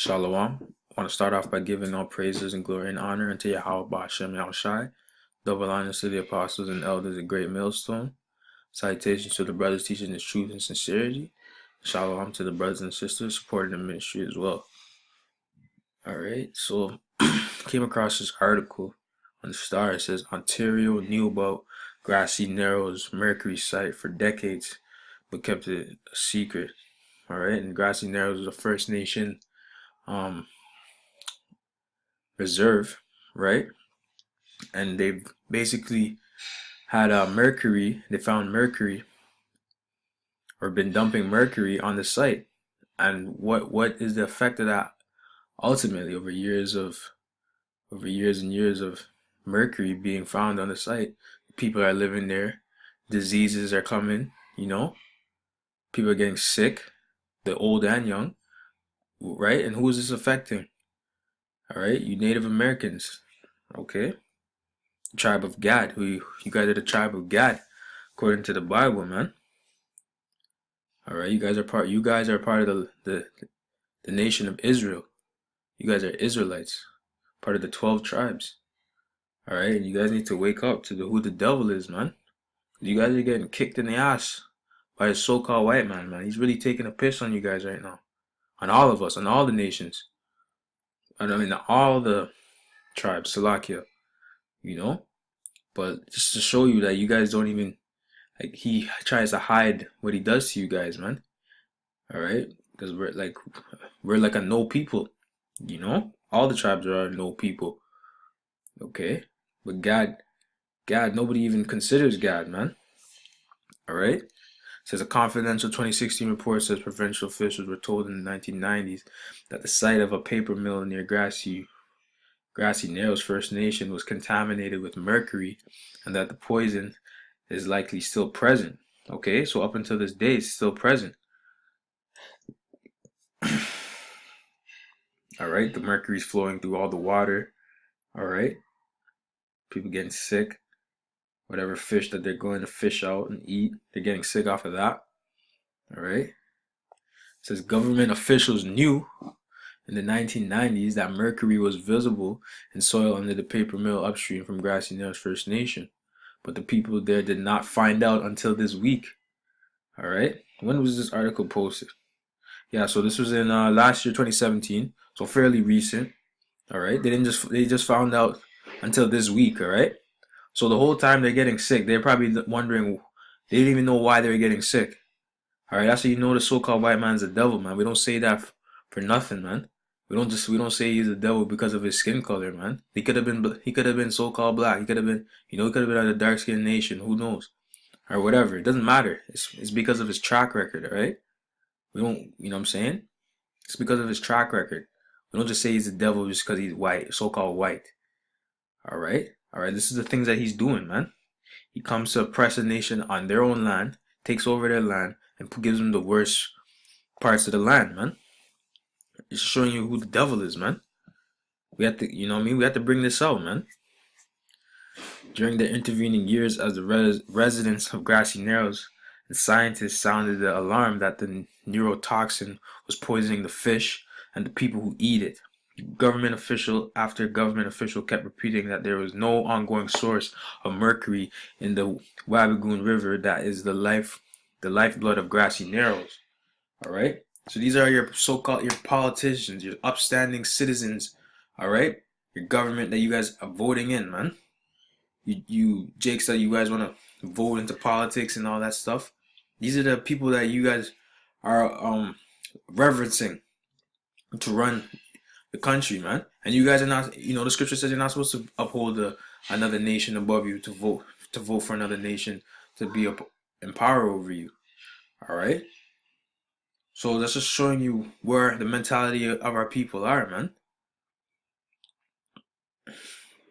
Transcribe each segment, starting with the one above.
Shalom. I want to start off by giving all praises and glory and honor unto Yahweh Ba'Shem Yahushai. Double honors to the apostles and elders at Great Millstone. Salutations to the brothers teaching the truth and sincerity. Shalom to the brothers and sisters supporting the ministry as well. Alright, so came across this article on the Star. It says Ontario knew about Grassy Narrows Mercury site for decades, but kept it a secret. Alright, and Grassy Narrows is a First Nation reserve, right? And they've basically had mercury. They found mercury, or been dumping mercury on the site. And what is the effect of that ultimately over years and years of mercury being found on the site? People are living there, diseases are coming, people are getting sick, the old and young, right? And who is this affecting? All right, you Native Americans, okay? Tribe of Gad, you guys are the tribe of Gad, according to the Bible, man. All right, you guys are part of the nation of Israel. You guys are Israelites, part of the 12 tribes. All right, and you guys need to wake up to who the devil is, man. You guys are getting kicked in the ass by a so-called white man, man. He's really taking a piss on you guys right now, on all of us, on all the nations. I mean, all the tribes, Salakia, But just to show you that you guys don't even, he tries to hide what he does to you guys, man. All right? Because we're like a no people, All the tribes are no people, okay? But God, nobody even considers God, man. All right? Says a confidential 2016 report says provincial officials were told in the 1990s that the site of a paper mill near Grassy Narrows First Nation was contaminated with mercury, and that the poison is likely still present. Okay, so up until this day, it's still present. All right, the mercury is flowing through all the water. All right, people getting sick. Whatever fish that they're going to fish out and eat, they're getting sick off of that. All right. It says government officials knew in the 1990s that mercury was visible in soil under the paper mill upstream from Grassy Narrows First Nation, but the people there did not find out until this week. All right. When was this article posted? Yeah, so this was in last year, 2017, so fairly recent. All right. They just found out until this week. All right. So the whole time they're getting sick, they're probably wondering, they didn't even know why they were getting sick. All right, that's how you know the so-called white man's the devil, man. We don't say that for nothing, man. We don't say he's the devil because of his skin color, man. He could have been so-called black. He could have been, he could have been out of a dark-skinned nation. Who knows, or whatever. It doesn't matter. It's because of his track record, all right? We don't, you know what I'm saying? It's because of his track record. We don't just say he's the devil just because he's white, so-called white. All right. All right, this is the things that he's doing, man. He comes to oppress a nation on their own land, takes over their land, and gives them the worst parts of the land, man. It's showing you who the devil is, man. We have to, we have to bring this out, man. During the intervening years, as the residents of Grassy Narrows and scientists sounded the alarm that the neurotoxin was poisoning the fish and the people who eat it. Government official after government official kept repeating that there was no ongoing source of mercury in the Wabigoon River that is the lifeblood of Grassy Narrows. All right. So these are your your politicians, your upstanding citizens. All right. Your government that you guys are voting in, man. You jakes that you guys want to vote into politics and all that stuff. These are the people that you guys are reverencing to run the country, man. And you guys are not, the scripture says you're not supposed to uphold another nation above you, to vote for another nation to be in power over you. All right. So that's just showing you where the mentality of our people are, man.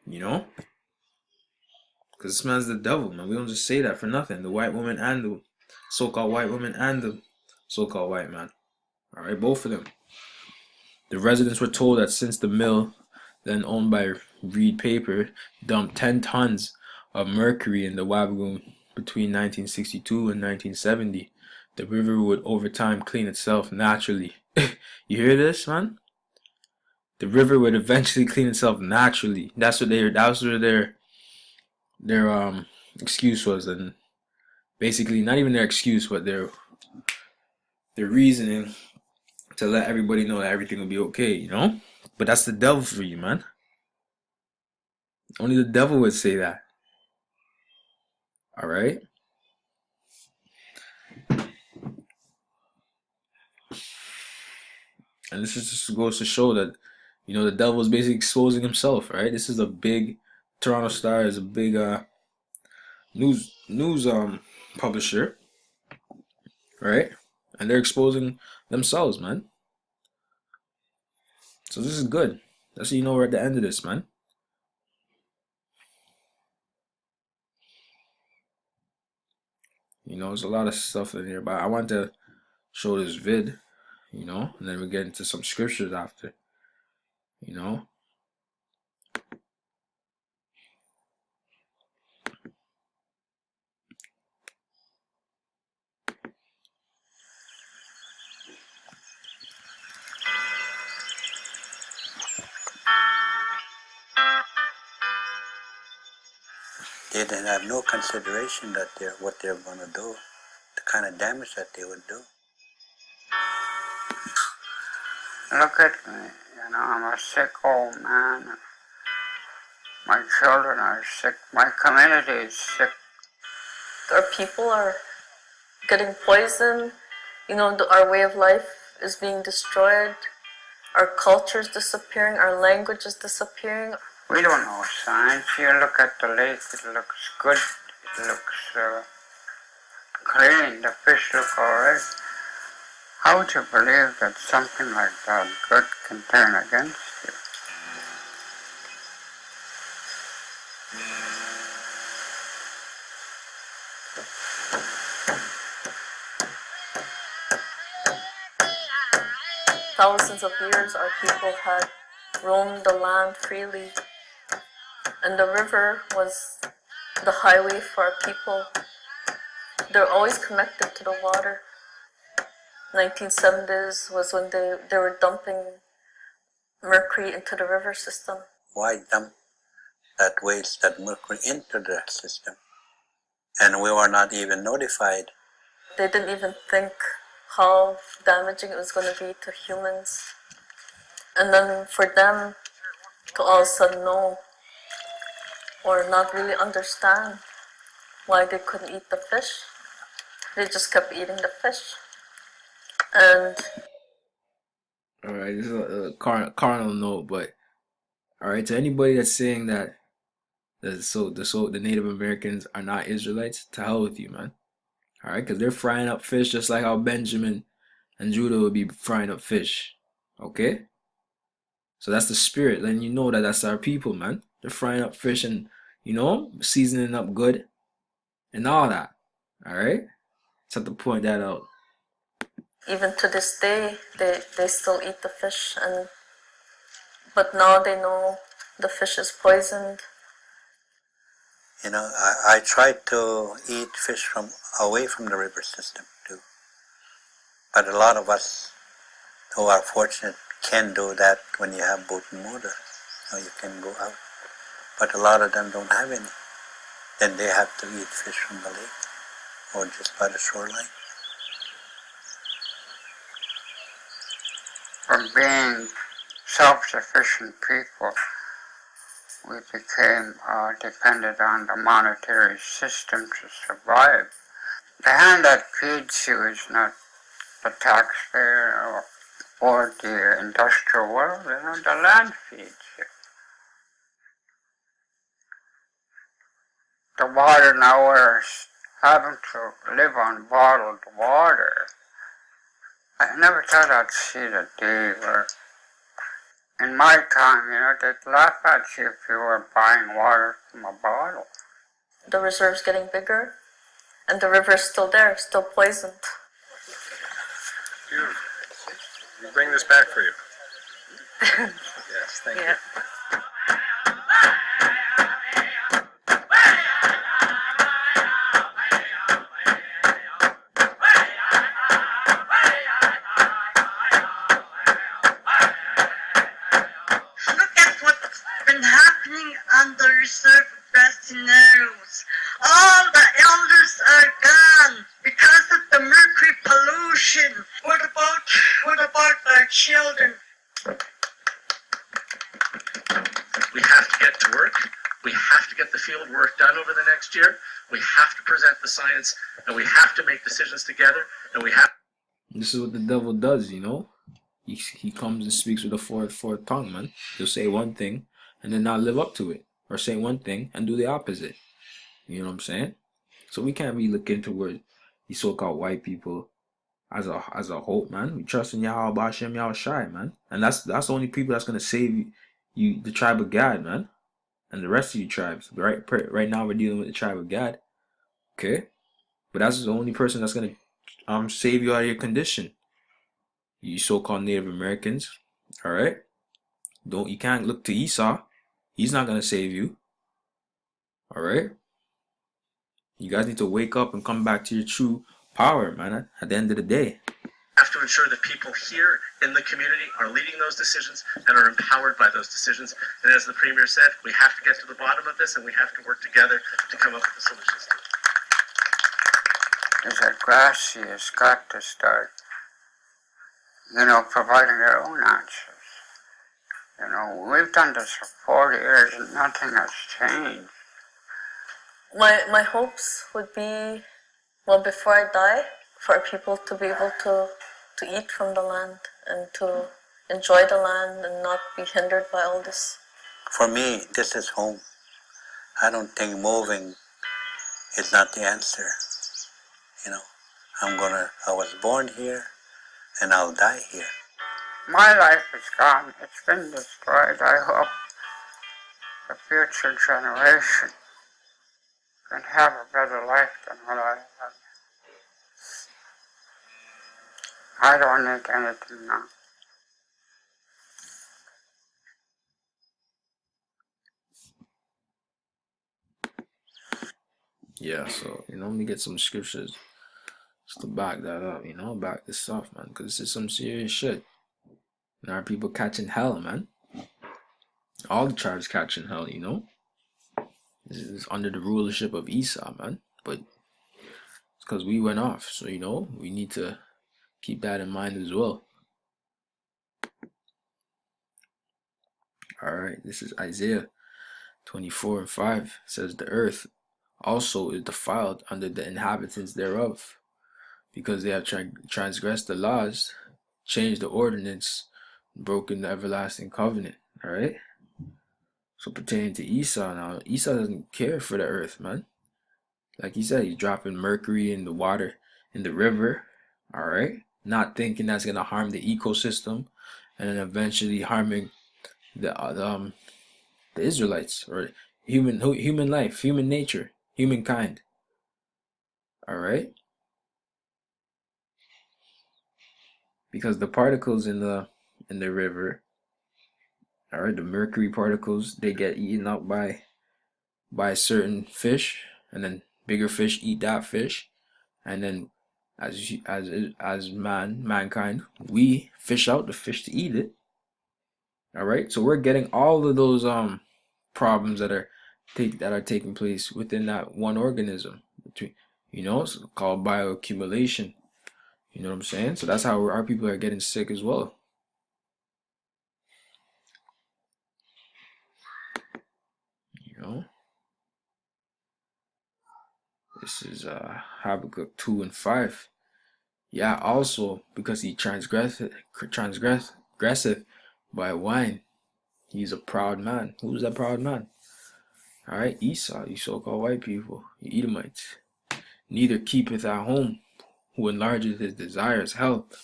Because this man's the devil, man. We don't just say that for nothing. The white woman and the so-called white woman and the so-called white man. All right, both of them. The residents were told that since the mill, then owned by Reed Paper, dumped 10 tons of mercury in the Wabigoon between 1962 and 1970, the river would over time clean itself naturally. You hear this, man? The river would eventually clean itself naturally. That's what their excuse was, and basically not even their excuse, but their reasoning to let everybody know that everything will be okay, you know? But that's the devil for you, man. Only the devil would say that. All right? And this is just goes to show that, you know, the devil is basically exposing himself, right? This is a big Toronto Star is a big news publisher, right? And they're exposing themselves, man. So this is good. That's how you know we're at the end of this, man. You know, there's a lot of stuff in here, but I want to show this vid, you know, and then we get into some scriptures after, you know. They didn't have no consideration that what they're going to do, the kind of damage that they would do. Look at me, you know, I'm a sick old man. My children are sick. My community is sick. Our people are getting poisoned. You know, our way of life is being destroyed. Our culture is disappearing. Our language is disappearing. We don't know science. You look at the lake, it looks good. It looks clean. The fish look all right. How would you believe that something like that good can turn against you? Thousands of years our people had roamed the land freely, and the river was the highway for our people. They're always connected to the water. 1970s was when they were dumping mercury into the river system. Why dump that waste, that mercury into the system? And we were not even notified. They didn't even think how damaging it was going to be to humans. And then for them to all of a sudden know or not really understand why they couldn't eat the fish, they just kept eating the fish. And all right, this is a carnal note, but all right, to anybody that's saying that the Native Americans are not Israelites, to hell with you, man. All right, because they're frying up fish just like how Benjamin and Judah would be frying up fish. Okay, so that's the spirit, letting you know that that's our people, man. They're frying up fish and, you know, seasoning up good and all that. All right, just have to point that out. Even to this day, they still eat the fish, but now they know the fish is poisoned. You know, I tried to eat fish from away from the river system too. But a lot of us who are fortunate can do that when you have boat and motor. You know, you can go out. But a lot of them don't have any. Then they have to eat fish from the lake or just by the shoreline. From being self-sufficient people, we became dependent on the monetary system to survive. The hand that feeds you is not the taxpayer or the industrial world, you know, the land feeds you. The water now we're having to live on bottled water. I never thought I'd see the day where, in my time, you know, they'd laugh at you if you were buying water from a bottle. The reserve's getting bigger, and the river's still there, still poisoned. Beautiful. We bring this back for you. Yes, thank you. happening on the reserve of Grassy narrows. All the elders are gone because of the mercury pollution. What about our children? We have to get to work. We have to get the field work done over the next year. We have to present the science, and we have to make decisions together, and we have. This is what the devil does, you know. He comes and speaks with a fourth tongue, man. He'll say one thing and then not live up to it, or say one thing and do the opposite. You know what I'm saying? So we can't be looking toward these so-called white people as a hope, man. We trust in Yahweh Bashem Yahweh Shai, man, and that's the only people that's gonna save you, the tribe of Gad, man, and the rest of you tribes. Right now we're dealing with the tribe of Gad, okay? But that's the only person that's gonna save you out of your condition. You so-called Native Americans, all right? You can't look to Esau. He's not gonna save you. All right? You guys need to wake up and come back to your true power, man. At the end of the day, Have to ensure that people here in the community are leading those decisions and are empowered by those decisions. And as the Premier said, we have to get to the bottom of this, and we have to work together to come up with the solutions to it. Is that Grassy has got to start, providing their own answers. We've done this for 40 years and nothing has changed. My hopes would be, well, before I die, for people to be able to eat from the land and to enjoy the land and not be hindered by all this. For me, this is home. I don't think moving is not the answer. I was born here and I'll die here. My life is gone. It's been destroyed. I hope the future generation can have a better life than what I had. I don't need anything now. yeah. So let me get some scriptures just to back that up. Back this up, man, because this is some serious shit. And our people catching hell, man. All the tribes catching hell, This is under the rulership of Esau, man. But it's because we went off. So, we need to keep that in mind as well. Alright, this is Isaiah 24:5. It says, the earth also is defiled under the inhabitants thereof, because they have transgressed the laws, changed the ordinance, broken the everlasting covenant. Alright? So pertaining to Esau now, Esau doesn't care for the earth, man. Like he said, he's dropping mercury in the water, in the river, alright? Not thinking that's going to harm the ecosystem, and then eventually harming the Israelites, or human life, human nature, humankind. Alright? Because the particles in the river, alright, the mercury particles, they get eaten up by certain fish, and then bigger fish eat that fish, and then as mankind, we fish out the fish to eat it. Alright, so we're getting all of those problems that are taking place within that one organism. It's called bioaccumulation. You know what I'm saying? So that's how our people are getting sick as well. This is Habakkuk 2:5. Yeah, also because he transgresseth by wine. He's a proud man. Who's that proud man? Alright, Esau, you so-called white people, you Edomites. Neither keepeth at home, who enlargeth his desires, health.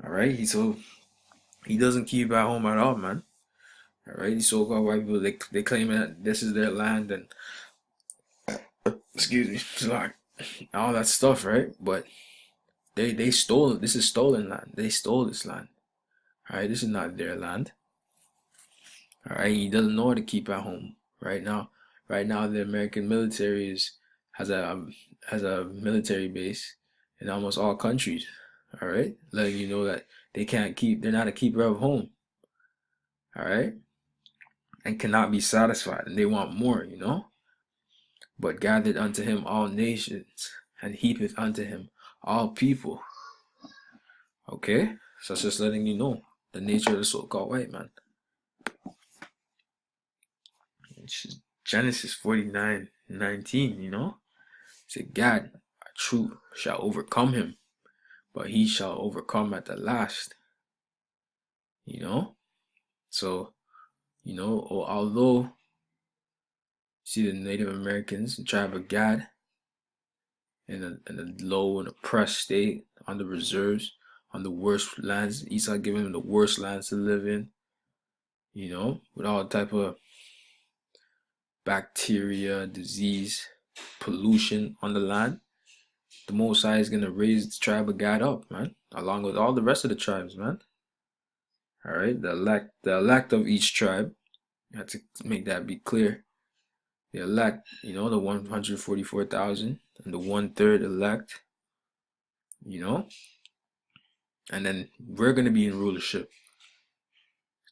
Alright, he doesn't keep at home at all, man. Alright, these so-called white people, they claim that this is their land and excuse me, sorry, all that stuff, right? But they stole it. This is stolen land. They stole this land. Alright, this is not their land. Alright, he doesn't know how to keep at home. Right now, the American military has a military base in almost all countries. Alright, letting you know that they're not a keeper of home. Alright, and cannot be satisfied, and they want more, you know. But gathered unto him all nations, and heapeth unto him all people. Okay? So it's just letting you know the nature of the so-called white man. It's Genesis 49:19, you know. It said, God, a troop shall overcome him, but he shall overcome at the last. You know? So, you know, although, see the Native Americans, the tribe of Gad, in a low and oppressed state, on the reserves, on the worst lands, Esau giving them the worst lands to live in, you know, with all type of bacteria, disease, pollution on the land. The Most High is going to raise the tribe of God up, man, along with all the rest of the tribes, man. All right, the elect of each tribe, you have to make that be clear. The elect, you know, the 144,000 and the 1/3 elect, you know, and then we're going to be in rulership.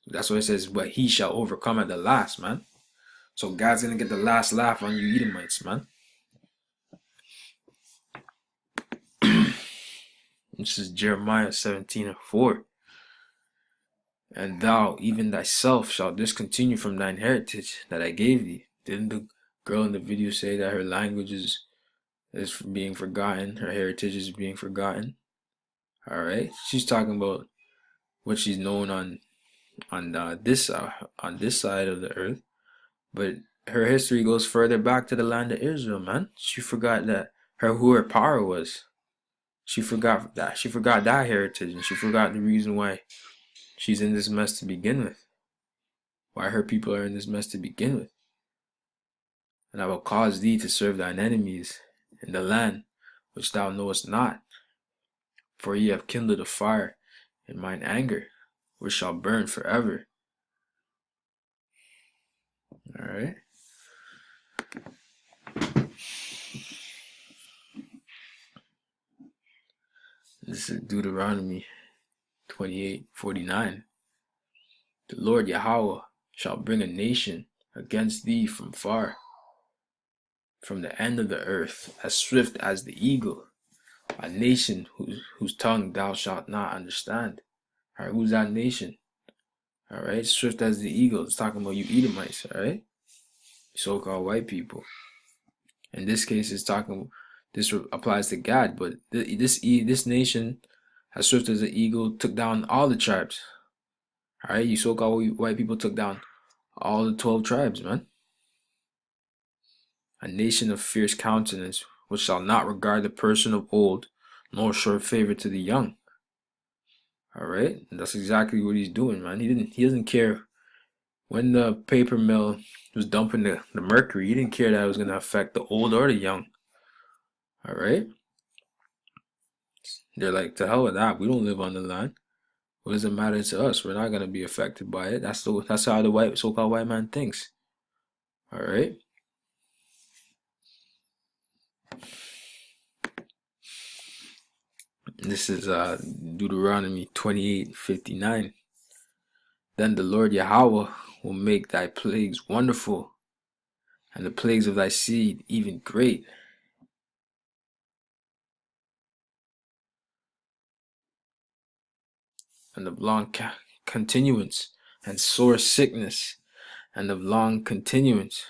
That's why it says, but he shall overcome at the last, man. So God's going to get the last laugh on you Edomites, man. This is Jeremiah 17:4. And thou, even thyself, shalt discontinue from thine heritage that I gave thee. Didn't the girl in the video say that her language is being forgotten, her heritage is being forgotten? All right, she's talking about what she's known on this side of the earth, but her history goes further back to the land of Israel, man. She forgot that who her power was. She forgot that. She forgot that heritage, and she forgot the reason why she's in this mess to begin with. Why her people are in this mess to begin with. And I will cause thee to serve thine enemies in the land which thou knowest not. For ye have kindled a fire in mine anger, which shall burn forever. Alright. This is Deuteronomy 28:49. The Lord Yahweh shall bring a nation against thee from far, from the end of the earth, as swift as the eagle, a nation whose tongue thou shalt not understand. Alright, who's that nation? Alright, swift as the eagle. It's talking about you Edomites, alright? So-called white people. In this case, it's talking, this applies to God, but this nation, as swift as the eagle, took down all the tribes. Alright, you so-called white people took down all the 12 tribes, man. A nation of fierce countenance, which shall not regard the person of old, nor show favor to the young. Alright, that's exactly what he's doing, man. He doesn't care. When the paper mill was dumping the mercury, he didn't care that it was going to affect the old or the young. Alright? They're like, to hell with that. We don't live on the land. What does it matter to us? We're not going to be affected by it. That's how the so-called white man thinks. Alright? This is Deuteronomy 28:59. Then the Lord Yahweh will make thy plagues wonderful, and the plagues of thy seed even great. And of long continuance, and sore sickness, and of long continuance.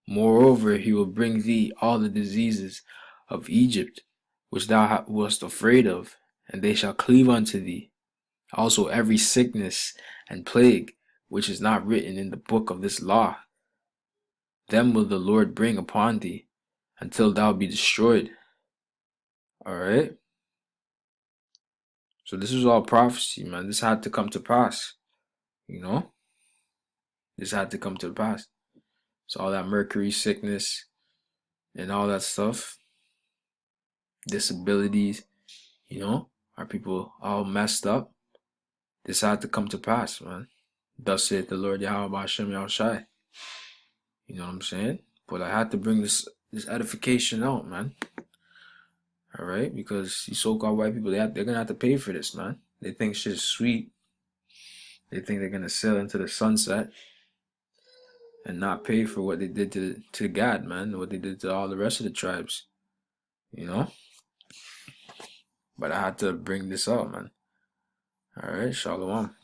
Moreover, he will bring thee all the diseases of Egypt, which thou wast afraid of, and they shall cleave unto thee. Also every sickness and plague, which is not written in the book of this law, them will the Lord bring upon thee, until thou be destroyed. Alright? So this is all prophecy, man. This had to come to pass. You know? This had to come to pass. So all that mercury sickness and all that stuff, disabilities, you know, are people all messed up? This had to come to pass, man. Thus saith the Lord Yahweh B'Hashem Yahushai. You know what I'm saying? But I had to bring this edification out, man. Alright? Because these so-called white people, they're going to have to pay for this, man. They think shit is sweet. They think they're going to sail into the sunset. and not pay for what they did to God, man, what they did to all the rest of the tribes, you know? But I had to bring this up, man. All right, Shalom.